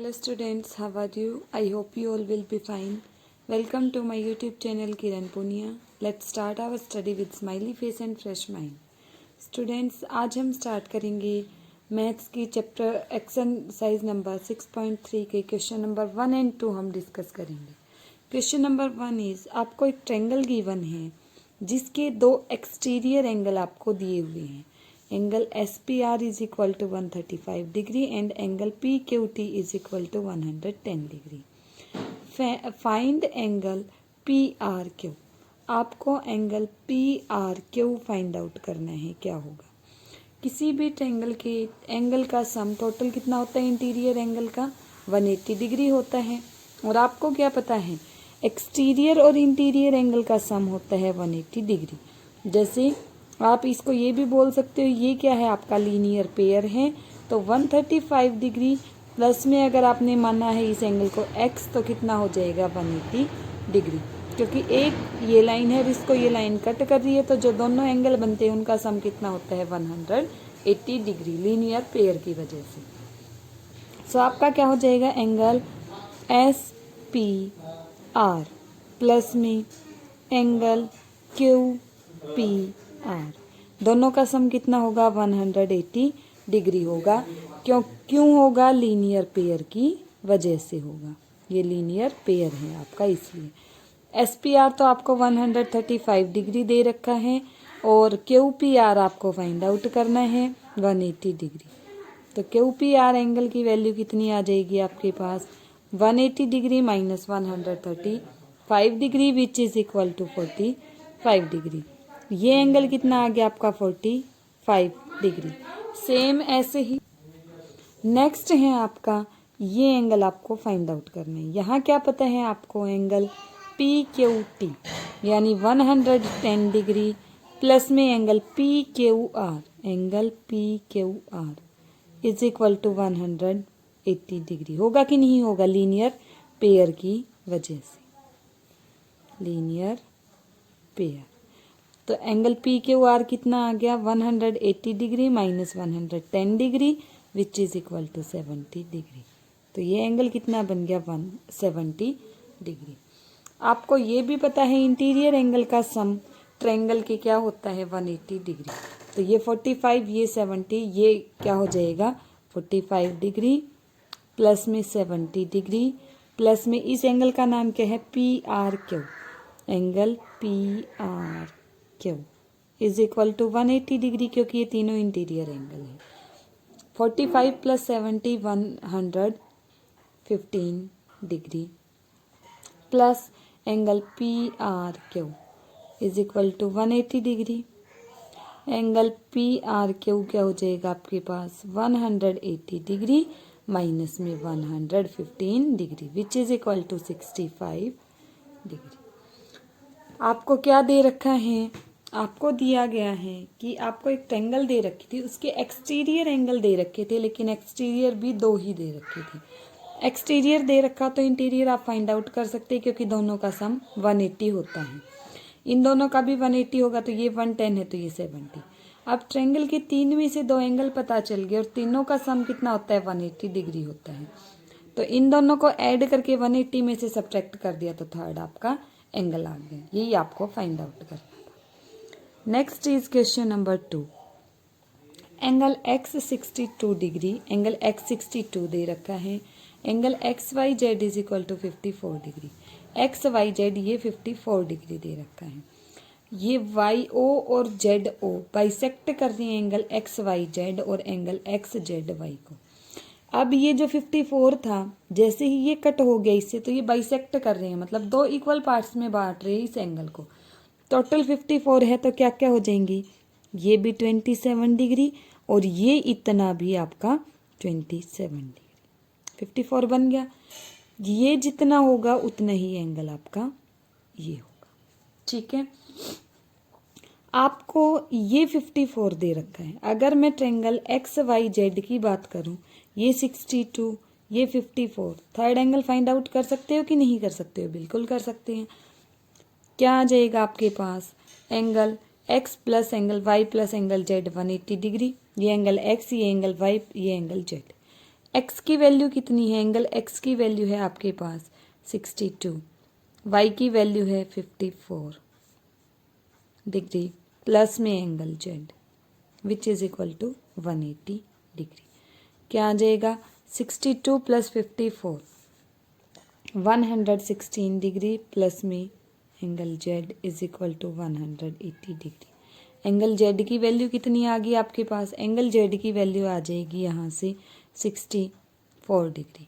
Hello students, how are you? I hope you all will be fine. Welcome to my YouTube channel Kiran Punia. Let's start our study with smiley face and fresh mind. Students, आज हम start करेंगे maths की chapter exercise number 6.3 के question number 1 and 2 हम discuss करेंगे. Question number 1 is आपको एक triangle given है जिसके दो एक्सटीरियर एंगल आपको दिए हुए हैं. Angle SPR is equal to 135 degree and angle PQT is equal to 110 degree. Find angle PRQ. आपको एंगल PRQ फाइंड आउट करना है. क्या होगा? किसी भी ट्रायंगल के एंगल का सम टोटल कितना होता है? इंटीरियर एंगल का 180 डिग्री होता है. और आपको क्या पता है? एक्सटीरियर और इंटीरियर एंगल का सम होता है 180 डिग्री. जैसे आप इसको ये भी बोल सकते हो, ये क्या है? आपका लीनियर पेयर है. तो 135 डिग्री प्लस में अगर आपने माना है इस एंगल को x, तो कितना हो जाएगा? 180 डिग्री. क्योंकि एक ये लाइन है और इसको ये लाइन कट कर रही है, तो जो दोनों एंगल बनते हैं उनका सम कितना होता है? 180 डिग्री लीनियर पेयर की वजह से. सो आपका क्या हो जाएगा? एंगल SPR प्लस में एंगल QPR, दोनों का सम कितना होगा? 180 डिग्री होगा. क्यों होगा? लीनियर पेयर की वजह से होगा. ये लीनियर पेयर है आपका, इसलिए. SPR तो आपको 135 डिग्री दे रखा है और QPR आपको फाइंड आउट करना है 180 डिग्री. तो QPR एंगल की वैल्यू कितनी आ जाएगी आपके पास? 180 degree minus 135 degree which is equal to 45 degree. ये एंगल कितना आ गया आपका? 45 डिग्री. सेम ऐसे ही नेक्स्ट है आपका, ये एंगल आपको फाइंड आउट करना है. यहाँ क्या पता है आपको? एंगल PQT यानी 110 डिग्री प्लस में angle PQR, angle PQR is equal to 180 degree. होगा कि नहीं होगा? लीनियर पेयर की वजह से. Linear pair. तो एंगल PQR कितना आ गया? 180 degree minus 110 degree which is equal to 70 degree. तो ये एंगल कितना बन गया? 170 डिग्री. आपको ये भी पता है इंटीरियर एंगल का सम ट्रायंगल के क्या होता है? 180 डिग्री. तो ये 45, ये 70, ये क्या हो जाएगा? 45 डिग्री प्लस में 70 डिग्री प्लस में इस एंगल का नाम क्या है? PRQ. Angle PRQ is equal to 180 degree, क्योंकि ये तीनों इंटीरियर एंगल है. 45 plus 70 115 degree plus angle PRQ is equal to 180 degree. Angle PRQ क्या हो जाएगा आपके पास? 180 डिग्री माइनस में 115 degree which is equal to 65 degree. आपको क्या दे रखा है? आपको दिया गया है कि आपको एक ट्रायंगल दे रखी थी, उसके एक्सटीरियर एंगल दे रखे थे, लेकिन एक्सटीरियर भी दो ही दे रखे थे. एक्सटीरियर दे रखा तो इंटीरियर आप फाइंड आउट कर सकते हैं, क्योंकि दोनों का सम 180 होता है. इन दोनों का भी 180 होगा, तो ये 110 है तो ये 70. अब ट्रायंगल के तीन में से दो एंगल पता चल गए और तीनों का सम कितना होता है? 180 डिग्री होता है. तो इन दोनों को ऐड करके 180 में से सब्ट्रैक्ट कर दिया तो थर्ड आपका एंगल आ गया. यही आपको फाइंड आउट करना था. Next is question number 2. Angle X 62 degree, angle X 62 दे रखा है. Angle XYZ is equal to 54 degree. XYZ ये 54 डिग्री दे रखा है. ये YO और ZO बाइसेक्ट कर रही है एंगल XYZ और एंगल XZY को. अब ये जो 54 था, जैसे ही ये कट हो गया इससे, तो ये बाइसेक्ट कर रहे हैं, मतलब दो इक्वल पार्ट्स में बांट रहे हैं इस एंगल को. टोटल 54 है, तो क्या क्या हो जाएंगी? ये भी 27 डिग्री और ये इतना भी आपका 27 डिग्री. 54 बन गया. ये जितना होगा उतना ही एंगल आपका ये होगा. ठीक है. आपको ये 54 दे रखा है. अगर मैं ट्रायंगल XYZ की बात करूं, ये 62, ये 54, थर्ड एंगल फाइंड आउट कर सकते हो कि नहीं कर सकते हो? बिल्कुल कर सकते हैं. क्या आ जाएगा आपके पास? Angle X plus angle Y plus angle Z 180 degree. ये एंगल X, ये एंगल Y, ये एंगल Z. एक्स की वैल्यू कितनी है, एंगल एक्स की वैल्यू है आपके पास 62, वाई की वैल्यू है 54 डिग्री, प्लस में angle Z which is equal to 180 degree. क्या आ जाएगा, 62 प्लस 54 116 डिग्री, प्लस में angle Z is equal to 180 degree. Angle Z की वैल्यू कितनी आ गई आपके पास, एंगल जेड की वैल्यू आ जाएगी यहाँ से 64 डिग्री।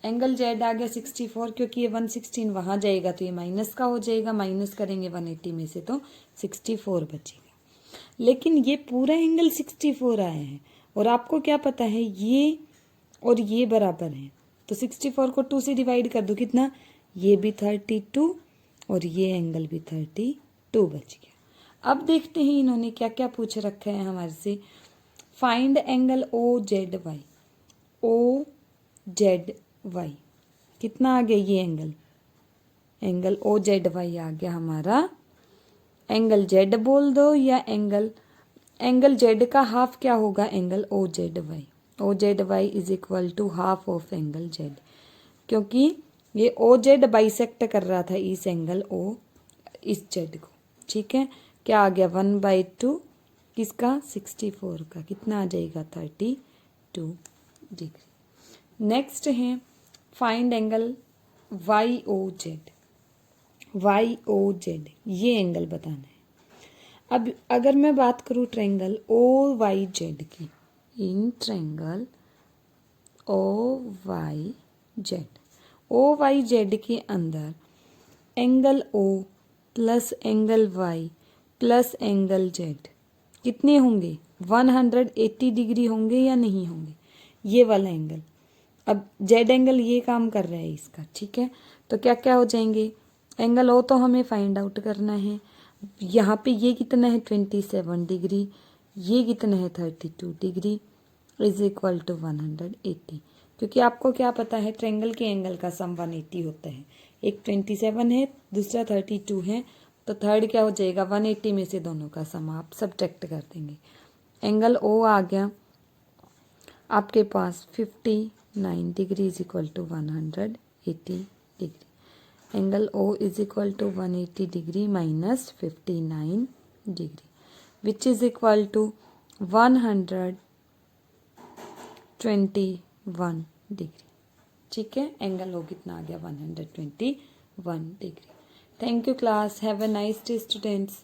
एंगल जेड आ गया 64, क्योंकि ये 116 वहाँ जाएगा तो ये माइनस का हो जाएगा, माइनस करेंगे 180 में से तो 64 बचेगा। लेकिन ये पूरा एंगल 64 आया है और आपको क्या पता है ये और ये बराबर हैं, तो 64 को 2 से डिवाइड कर दो, कितना, ये भी 32 और ये एंगल भी 32 बच गया। अब देखते हैं इन्होंने क्या क्या पूछ रखा है हमारे से। Find angle O Z Y, O Z Y कितना आ गया, ये एंगल ओ जेड वाई आ गया हमारा। एंगल जेड बोल दो या एंगल जेड का हाफ क्या होगा, angle O Z Y. O Z Y is equal to half of angle Z, क्योंकि ये ओ जेड बाइसेक्ट कर रहा था इस एंगल ओ इस जेड को। ठीक है, क्या आ गया 1/2 किसका, 64 का, कितना आ जाएगा 32 डिग्री। नेक्स्ट है find angle Y O Z, Y O Z ये एंगल बताना है। अब अगर मैं बात करूँ ट्रायंगल ओ वाई जेड की, in triangle O Y Z, O Y Z के अंदर angle O plus angle Y plus angle Z कितने होंगे, 180 डिग्री होंगे या नहीं होंगे, ये वाला एंगल। अब जेड एंगल ये काम कर रहा है इसका, ठीक है, तो क्या क्या हो जाएंगे, एंगल ओ तो हमें फाइंड आउट करना है। यहाँ पे ये कितना है 27 डिग्री, ये कितना है 32 डिग्री इज इक्वल टू 180, क्योंकि आपको क्या पता है ट्रायंगल के एंगल का सम 180 होता है। एक 27 है, दूसरा 32 है, तो थर्ड क्या हो जाएगा 180 में से दोनों का सम आप सब्ट्रैक्ट कर देंगे। एंगल ओ आ गया आपके पास 59 degree is equal to 180 degree. Angle O is equal to 180 degree minus 59 degree which is equal to 121 degree. ठीक है, एंगल ओ कितना आ गया 121 degree. Thank you class, have a nice day students.